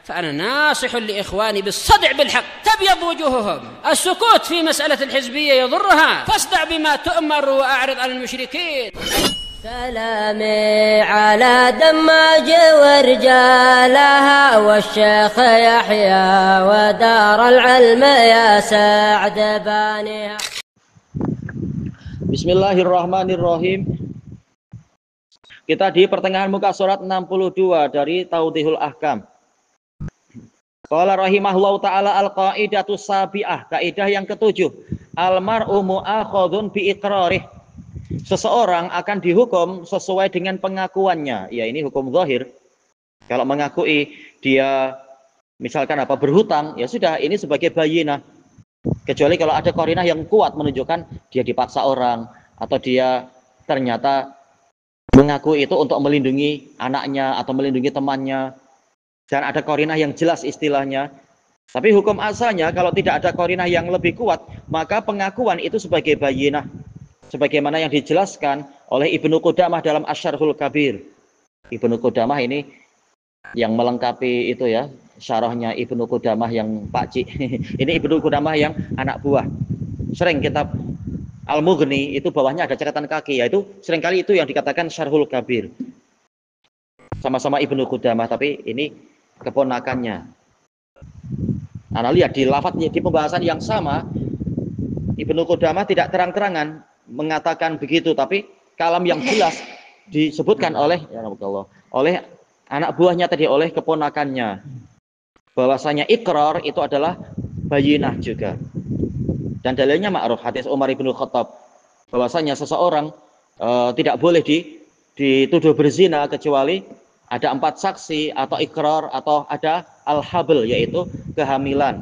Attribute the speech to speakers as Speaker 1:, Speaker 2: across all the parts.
Speaker 1: فأنا ناصح لإخواني بالصدع بالحق تبيض وجوههم. السكوت في مسألة الحزبية يضرها، فاصدع بما تؤمر وأعرض عن المشركين.
Speaker 2: سلامي على دماج ورجالها والشيخ يحيى ودار العلم يا سعد بانيها.
Speaker 3: Bismillahirrahmanirrahim. Kita di pertengahan muka surat 62 dari Tawdihul Ahkam. Qala rahimahullahu ta'ala al-qaidatu sabi'ah, kaidah yang ketujuh. Al-mar'u mu'akhadhun bi iqrarih. Seseorang akan dihukum sesuai dengan pengakuannya. Ya, ini hukum zahir. Kalau mengakui dia misalkan berhutang, ya sudah, ini sebagai bayinah. Kecuali kalau ada qarinah yang kuat menunjukkan dia dipaksa orang atau dia ternyata mengaku itu untuk melindungi anaknya atau melindungi temannya, dan ada qarinah yang jelas istilahnya. Tapi hukum asalnya kalau tidak ada qarinah yang lebih kuat, maka pengakuan itu sebagai bayinah, sebagaimana yang dijelaskan oleh Ibnu Qudamah dalam Asy-Syarhul Kabir. Ibnu Qudamah ini yang melengkapi itu ya, syarahnya Ibnu Qudamah yang pakcik. Ini Ibnu Qudamah yang anak buah. Sering kitab Al-Mughni itu bawahnya ada catatan kaki, yaitu seringkali itu yang dikatakan Syarhul Kabir. Sama-sama Ibnu Qudamah, tapi ini keponakannya. Anda lihat di lafadznya, di pembahasan yang sama, Ibnu Qudamah tidak terang-terangan mengatakan begitu, tapi kalam yang jelas disebutkan oleh oleh anak buahnya tadi, oleh keponakannya, bahwasanya ikrar itu adalah bayinah juga. Dan dalilnya ma'ruf, hadis Umar ibn Khattab, bahwasanya seseorang tidak boleh dituduh berzina kecuali ada 4 saksi atau ikrar atau ada al-habl, yaitu kehamilan.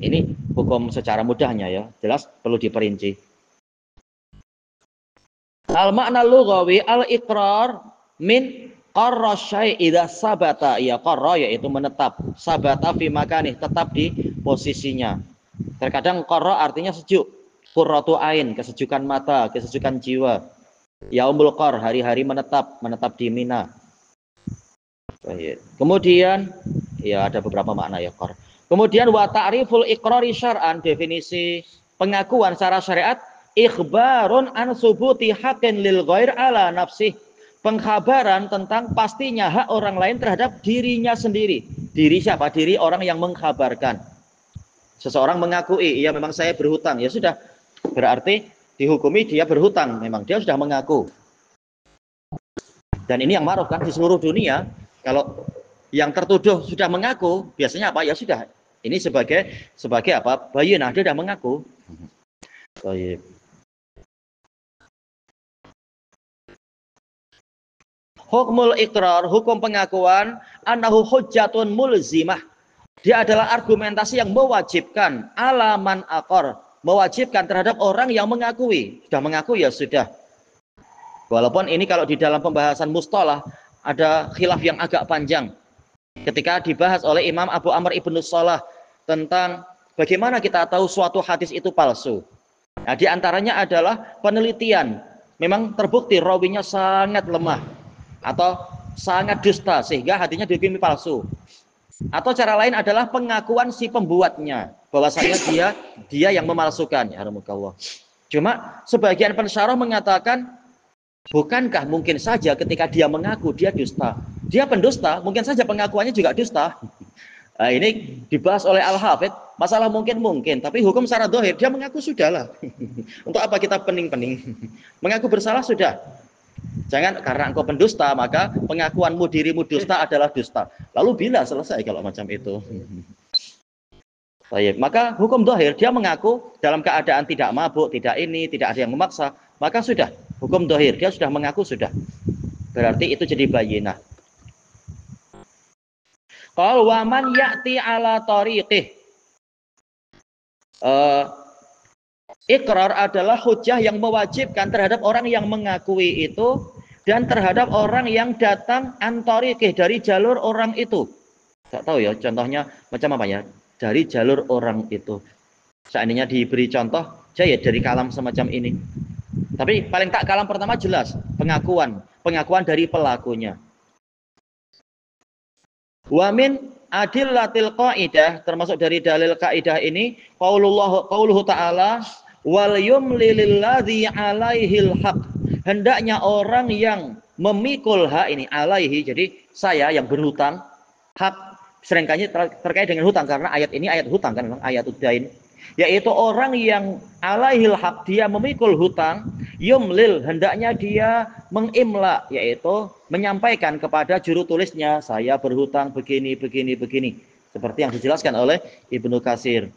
Speaker 3: Ini hukum secara mudahnya ya, jelas perlu diperinci. Al-makna lughawi al-iqrar min qarra syai' idza sabata, ya qarra yaitu menetap, sabata fi makanih tetap di posisinya. Terkadang qarra artinya sejuk, qurratu ain kesejukan mata, kesejukan jiwa. Yaumul qar hari-hari menetap di Mina. Kemudian ya ada beberapa makna ya qar. Kemudian wa ta'riful iqrari syar'an, definisi pengakuan secara syariat, ikhbarun an subuti haqqin lil ghair ala nafsih, pengkhabaran tentang pastinya hak orang lain terhadap dirinya sendiri. Diri siapa? Diri orang yang mengkhabarkan. Seseorang mengakui, iya memang saya berhutang, ya sudah, berarti dihukumi dia berhutang, memang dia sudah mengaku. Dan ini yang ma'ruf kan di seluruh dunia, kalau yang tertuduh sudah mengaku, biasanya apa? Ya sudah, ini sebagai apa? Bayinah, dia sudah mengaku. Baik. Hukmul iqrar, hukum pengakuan, annahu hujjatun mulzimah. Dia adalah argumentasi yang mewajibkan, alaman aqar, mewajibkan terhadap orang yang mengakui. Sudah mengaku ya sudah. Walaupun ini kalau di dalam pembahasan mustalah ada khilaf yang agak panjang. Ketika dibahas oleh Imam Abu Amr ibn Salah tentang bagaimana kita tahu suatu hadis itu palsu. Nah, di antaranya adalah penelitian. Memang terbukti rawinya sangat lemah atau sangat dusta sehingga hadisnya dihukumi palsu. Atau cara lain adalah pengakuan si pembuatnya, bahwasanya dia yang memalsukan. Ya rahmukallah. Cuma sebagian pensyarah mengatakan, bukankah mungkin saja ketika dia mengaku dia dusta, dia pendusta, mungkin saja pengakuannya juga dusta. Nah, ini dibahas oleh Al-Hafidh, masalah mungkin, tapi hukum secara zahir dia mengaku sudahlah. Untuk apa kita pening-pening? Mengaku bersalah sudah. Jangan karena engkau pendusta maka pengakuanmu dirimu dusta adalah dusta. Lalu bila selesai kalau macam itu? Baik, maka hukum zahir dia mengaku dalam keadaan tidak mabuk, tidak ada yang memaksa, maka sudah hukum zahir dia sudah mengaku sudah. Berarti itu jadi bayinah. Qal wa man ya'ti ala tariqih. Iqrar adalah hujjah yang mewajibkan terhadap orang yang mengakui itu dan terhadap orang yang datang antarikih dari jalur orang itu. Tidak tahu ya contohnya macam apa ya, dari jalur orang itu. Seandainya diberi contoh, saya dari kalam semacam ini. Tapi paling tak kalam pertama jelas pengakuan dari pelakunya. Wa min adillatil qaidah, termasuk dari dalil kaidah ini, qauluhu ta'ala wal yumlil ladzi 'alaihil haq. Hendaknya orang yang memikul hak ini alaihi, jadi saya yang berhutang, hak seringkali terkait dengan hutang karena ayat ini ayat hutang kan, ayat udain, yaitu orang yang alaihil haq, dia memikul hutang, yumlil, hendaknya dia mengimla, yaitu menyampaikan kepada juru tulisnya, saya berhutang begini, seperti yang dijelaskan oleh Ibnu Katsir.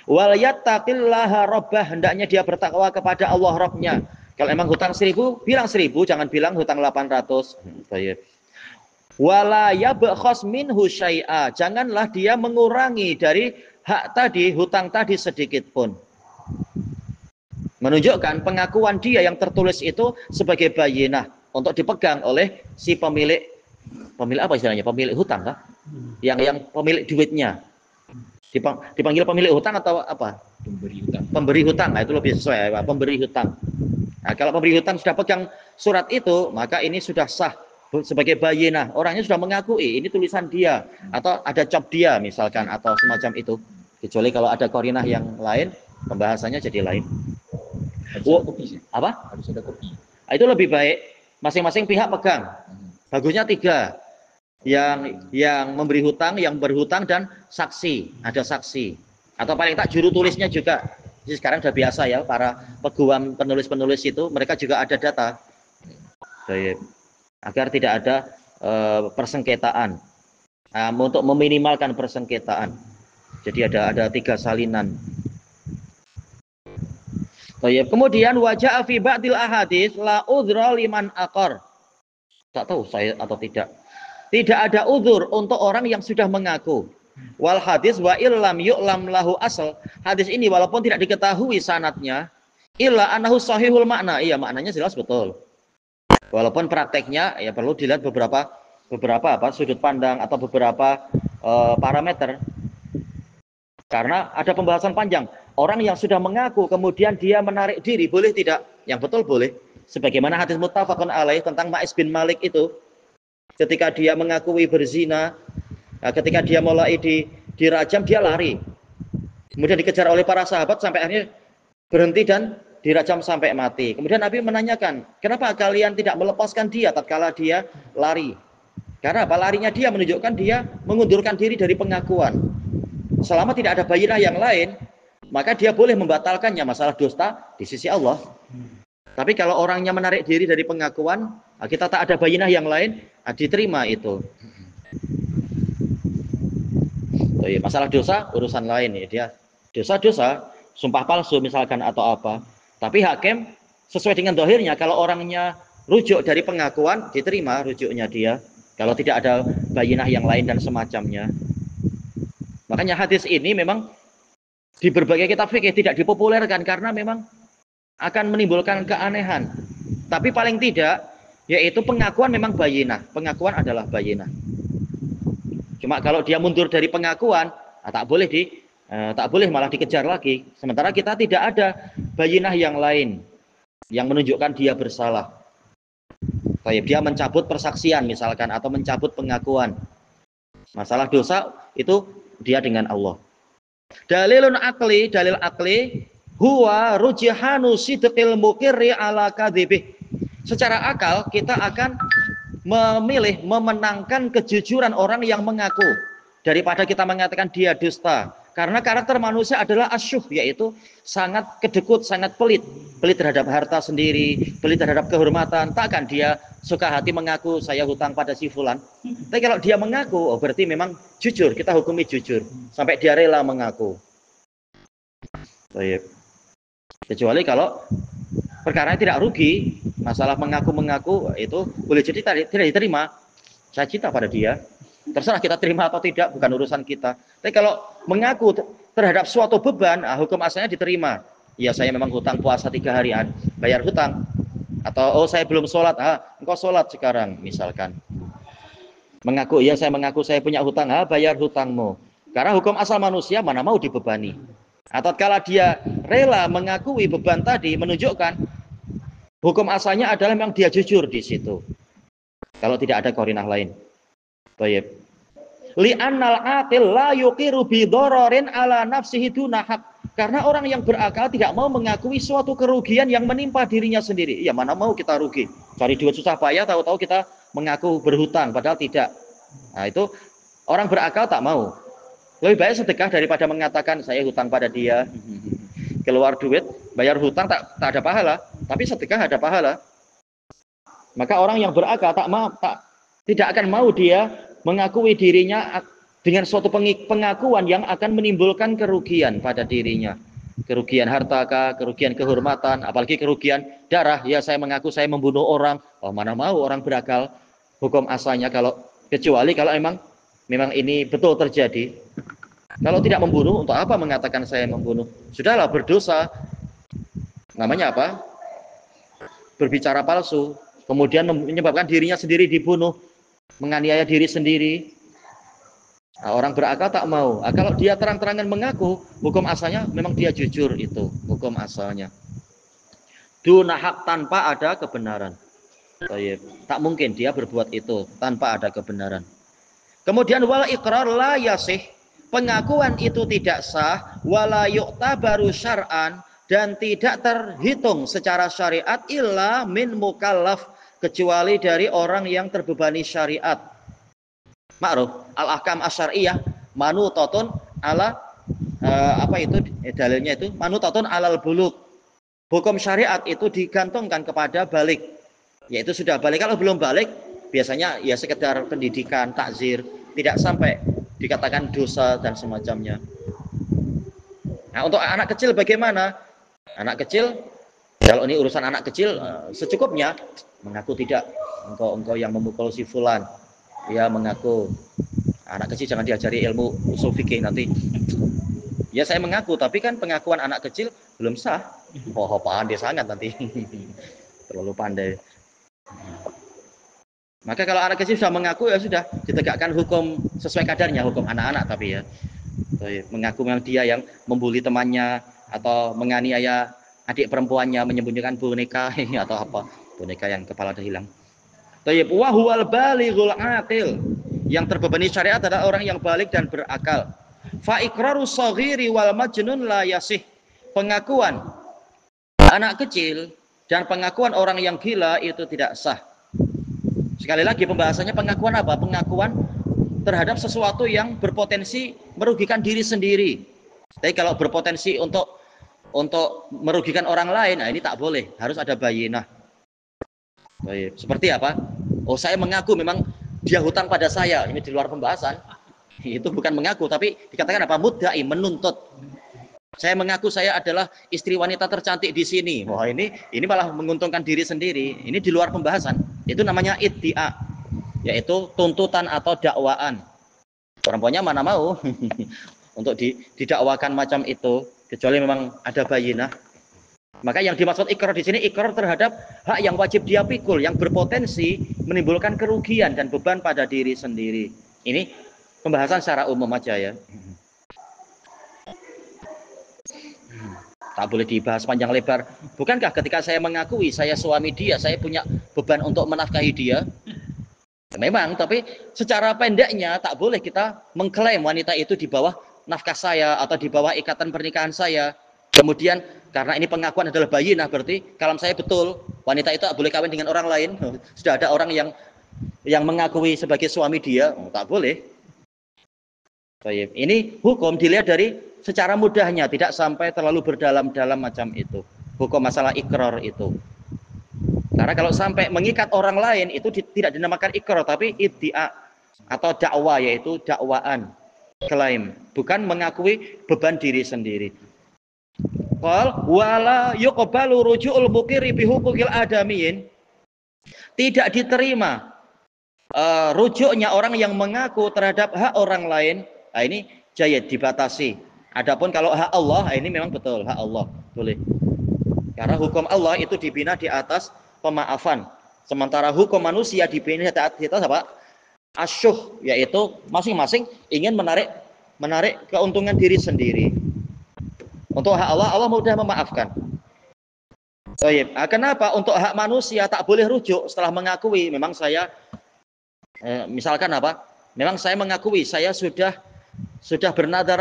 Speaker 3: Wal yattaqillaha rabbah, hendaknya dia bertakwa kepada Allah Rabbnya. Kalau emang hutang 1000, bilang 1000, jangan bilang hutang 800. Baik. Wala yabkhas minhu syai'a, janganlah dia mengurangi dari hak tadi, hutang tadi sedikit pun. Menunjukkan pengakuan dia yang tertulis itu sebagai bayinah untuk dipegang oleh si pemilik apa istilahnya? Pemilik hutang kah? Yang pemilik duitnya. Dipanggil pemilik hutang atau apa?
Speaker 4: Pemberi hutang.
Speaker 3: Pemberi hutang. Nah, itu lebih sesuai, Pak. Pemberi hutang. Nah, kalau pemberi hutang sudah pegang surat itu, maka ini sudah sah sebagai bayinah. Orangnya sudah mengakui ini tulisan dia atau ada cap dia misalkan atau semacam itu. Kecuali kalau ada qarinah yang lain, pembahasannya jadi lain.
Speaker 4: Harus ada kopi sih.
Speaker 3: Apa?
Speaker 4: Harus ada kopi.
Speaker 3: Nah, itu lebih baik. Masing-masing pihak pegang. Bagusnya 3. Yang memberi hutang, yang berhutang, dan saksi. Ada saksi. Atau paling tak juru tulisnya juga. Jadi sekarang sudah biasa ya, para peguam penulis-penulis itu, mereka juga ada data. Baik. Agar tidak ada persengketaan. Untuk meminimalkan persengketaan. Jadi ada 3 salinan. Baik. Kemudian wajah fi ba'dil ahadits la udhra liman aqar. Tak tahu saya atau tidak. Tidak ada uzur untuk orang yang sudah mengaku. Wal hadis wa illam yu'lam lahu asal. Hadis ini walaupun tidak diketahui sanadnya, illa annahu sahihul makna. Iya, maknanya jelas betul. Walaupun prakteknya ya perlu dilihat beberapa sudut pandang atau beberapa parameter. Karena ada pembahasan panjang. Orang yang sudah mengaku kemudian dia menarik diri, boleh tidak? Yang betul boleh. Sebagaimana hadis muttafaqun alaih tentang Ma'is bin Malik itu. Ketika dia mengakui berzina, ketika dia mulai dirajam, dia lari. Kemudian dikejar oleh para sahabat sampai akhirnya berhenti dan dirajam sampai mati. Kemudian Nabi menanyakan, kenapa kalian tidak melepaskan dia tatkala dia lari? Karena apa? Larinya dia menunjukkan dia mengundurkan diri dari pengakuan. Selama tidak ada bayinah yang lain, maka dia boleh membatalkannya, masalah dusta di sisi Allah. Tapi kalau orangnya menarik diri dari pengakuan, kita tak ada bayinah yang lain, diterima itu. Masalah dosa urusan lain ya, dia dosa sumpah palsu misalkan atau apa. Tapi hakim sesuai dengan dohirnya, kalau orangnya rujuk dari pengakuan, diterima rujuknya dia. Kalau tidak ada bayinah yang lain dan semacamnya. Makanya hadis ini memang di berbagai kitab fikih tidak dipopulerkan karena memang akan menimbulkan keanehan. Tapi paling tidak, yaitu pengakuan memang bayinah. Pengakuan adalah bayinah. Cuma kalau dia mundur dari pengakuan, tak boleh malah dikejar lagi. Sementara kita tidak ada bayinah yang lain yang menunjukkan dia bersalah. Kayak dia mencabut persaksian misalkan atau mencabut pengakuan. Masalah dosa itu dia dengan Allah. Dalil akli huwa rujhanu sidqil muqirri ala kadzibih. Secara akal kita akan memilih memenangkan kejujuran orang yang mengaku daripada kita mengatakan dia dusta. Karena karakter manusia adalah asyuh, yaitu sangat kedekut, sangat pelit terhadap harta sendiri, pelit terhadap kehormatan. Takkan dia suka hati mengaku saya hutang pada si fulan. Tapi kalau dia mengaku, berarti memang jujur, kita hukumi jujur sampai dia rela mengaku. Baik. Kecuali kalau perkara tidak rugi, masalah mengaku itu boleh jadi tidak diterima. Saya cinta pada dia, terserah kita terima atau tidak, bukan urusan kita. Tapi kalau mengaku terhadap suatu beban, hukum asalnya diterima. Ya saya memang hutang puasa 3 harian, bayar hutang. Atau saya belum sholat, engkau sholat sekarang misalkan. Mengaku, ya saya mengaku saya punya hutang, bayar hutangmu. Karena hukum asal manusia mana mau dibebani. Atau kalau dia rela mengakui beban tadi, menunjukkan hukum asalnya adalah memang dia jujur di situ. Kalau tidak ada qarinah lain. Baik. Li'annal aqil la yuqiru bi dhararin ala nafsihi duna haq. Karena orang yang berakal tidak mau mengakui suatu kerugian yang menimpa dirinya sendiri. Ya mana mau kita rugi. Cari duit susah payah, tahu-tahu kita mengaku berhutang, padahal tidak. Nah itu orang berakal tak mau. Lebih baik sedekah daripada mengatakan saya hutang pada dia. Keluar duit, bayar hutang tak ada pahala. Tapi sedekah ada pahala. Maka orang yang berakal tidak akan mau dia mengakui dirinya dengan suatu pengakuan yang akan menimbulkan kerugian pada dirinya. Kerugian harta, kerugian kehormatan, apalagi kerugian darah. Ya saya mengaku saya membunuh orang. Oh mana mau orang berakal hukum asalnya kecuali kalau memang ini betul terjadi. Kalau tidak membunuh, untuk apa mengatakan saya membunuh? Sudahlah berdosa. Namanya apa? Berbicara palsu. Kemudian menyebabkan dirinya sendiri dibunuh. Menganiaya diri sendiri. Nah, orang berakal tak mau. Nah, kalau dia terang-terangan mengaku, hukum asalnya memang dia jujur itu. Hukum asalnya. Duna hak tanpa ada kebenaran. Tak mungkin dia berbuat itu tanpa ada kebenaran. Kemudian wal iqrar la yasih. Pengakuan itu tidak sah. Wala yu'tabaru syar'an. Dan tidak terhitung secara syariat illa min mukallaf. Kecuali dari orang yang terbebani syariat. Ma'ruf al-ahkam asyariyah manutatun ala dalilnya itu manutatun alal buluk. Hukum syariat itu digantungkan kepada balik. Yaitu sudah balik. Kalau belum balik biasanya ya sekedar pendidikan, takzir, tidak sampai dikatakan dosa dan semacamnya. Nah, untuk anak kecil bagaimana? Anak kecil, kalau ini urusan anak kecil secukupnya mengaku tidak. Engkau yang memukul si fulan. Ya mengaku. Anak kecil jangan diajari ilmu usul fikih nanti. Ya saya mengaku, tapi kan pengakuan anak kecil belum sah. Oh pandai sangat nanti. Terlalu pandai. Maka kalau anak kecil sudah mengaku ya sudah ditegakkan hukum sesuai kadarnya, hukum anak-anak tapi ya. Mengaku memang dia yang membuli temannya atau menganiaya adik perempuannya, menyembunyikan boneka atau apa, boneka yang kepala dah hilang. Tayyib wa huwal balighul aqil. Yang terbebani syariat adalah orang yang balik dan berakal. Fa iqraru shaghiri wal majnun la yasih. Pengakuan anak kecil dan pengakuan orang yang gila itu tidak sah. Sekali lagi pembahasannya pengakuan apa? Pengakuan terhadap sesuatu yang berpotensi merugikan diri sendiri. Tapi kalau berpotensi untuk merugikan orang lain, nah ini tak boleh, harus ada bayinah. Baik. Seperti apa? Oh saya mengaku memang dia hutang pada saya. Ini di luar pembahasan. Itu bukan mengaku, tapi dikatakan apa? Mudda'i, menuntut. Saya mengaku saya adalah istri wanita tercantik di sini. Wah ini malah menguntungkan diri sendiri. Ini di luar pembahasan. Itu namanya iddia, yaitu tuntutan atau dakwaan. Perempuannya mana mau untuk didakwakan macam itu, kecuali memang ada bayinah. Maka yang dimaksud ikrar di sini ikrar terhadap hak yang wajib dia pikul, yang berpotensi menimbulkan kerugian dan beban pada diri sendiri. Ini pembahasan secara umum aja ya. Tak boleh dibahas panjang lebar. Bukankah ketika saya mengakui saya suami dia, saya punya beban untuk menafkahi dia? Memang, tapi secara pendeknya tak boleh kita mengklaim wanita itu di bawah nafkah saya atau di bawah ikatan pernikahan saya. Kemudian karena ini pengakuan adalah bayinah, berarti kalau saya betul wanita itu tak boleh kawin dengan orang lain. Sudah ada orang yang mengakui sebagai suami dia, tak boleh. Ini hukum dilihat dari secara mudahnya, tidak sampai terlalu berdalam-dalam macam itu. Hukum masalah ikrar itu. Karena kalau sampai mengikat orang lain itu tidak dinamakan ikrar, tapi iddia atau dakwah, yaitu dakwaan, klaim, bukan mengakui beban diri sendiri. Qal wala yuqbalu ruju'ul muqirri bi huquqil adamiyin. Tidak diterima rujuknya orang yang mengaku terhadap hak orang lain. Nah, ini jayid dibatasi. Adapun kalau hak Allah, ini memang betul hak Allah, boleh. Karena hukum Allah itu dibina di atas pemaafan. Sementara hukum manusia dibina di atas apa? Asyuh, yaitu masing-masing ingin menarik keuntungan diri sendiri. Untuk hak Allah, Allah mudah memaafkan. Kenapa untuk hak manusia tak boleh rujuk setelah mengakui memang saya misalkan apa? memang saya mengakui saya sudah bernadar,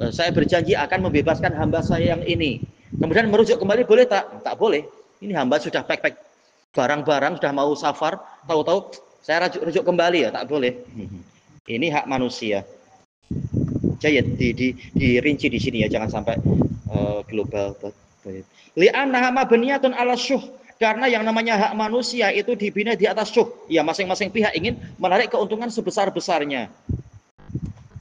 Speaker 3: saya berjanji akan membebaskan hamba saya yang ini. Kemudian merujuk kembali boleh tak? Tak boleh. Ini hamba sudah pack barang-barang, sudah mau safar, tahu-tahu saya rujuk kembali, ya tak boleh. Ini hak manusia. Jayat dirinci di sini ya, jangan sampai global. Li'annaha mabniyatun 'ala syuh, karena yang namanya hak manusia itu dibina di atas syuh. Ya, masing-masing pihak ingin menarik keuntungan sebesar-besarnya.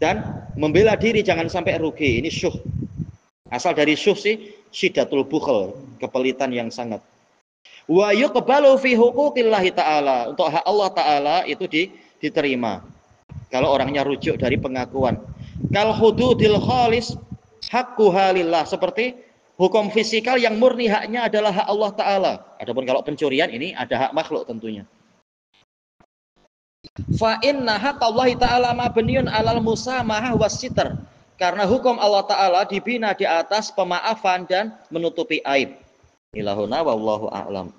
Speaker 3: Dan membela diri jangan sampai rugi. Ini syuh. Asal dari syuh sih syiddatul bukhl, kepelitan yang sangat. Wa yuqbalu fi huquqillahi ta'ala. Untuk hak Allah Ta'ala itu diterima kalau orangnya rujuk dari pengakuan. Kal hududil khalis haqquha lillah, seperti hukum fisikal yang murni haknya adalah hak Allah Ta'ala. Adapun kalau pencurian ini ada hak makhluk tentunya. Fa inna haqqallahi ta'ala mabniun 'alal musamahah was-sitr. Karena hukum Allah Ta'ala dibina di atas pemaafan dan menutupi aib. Ilahuna wallahu a'lam.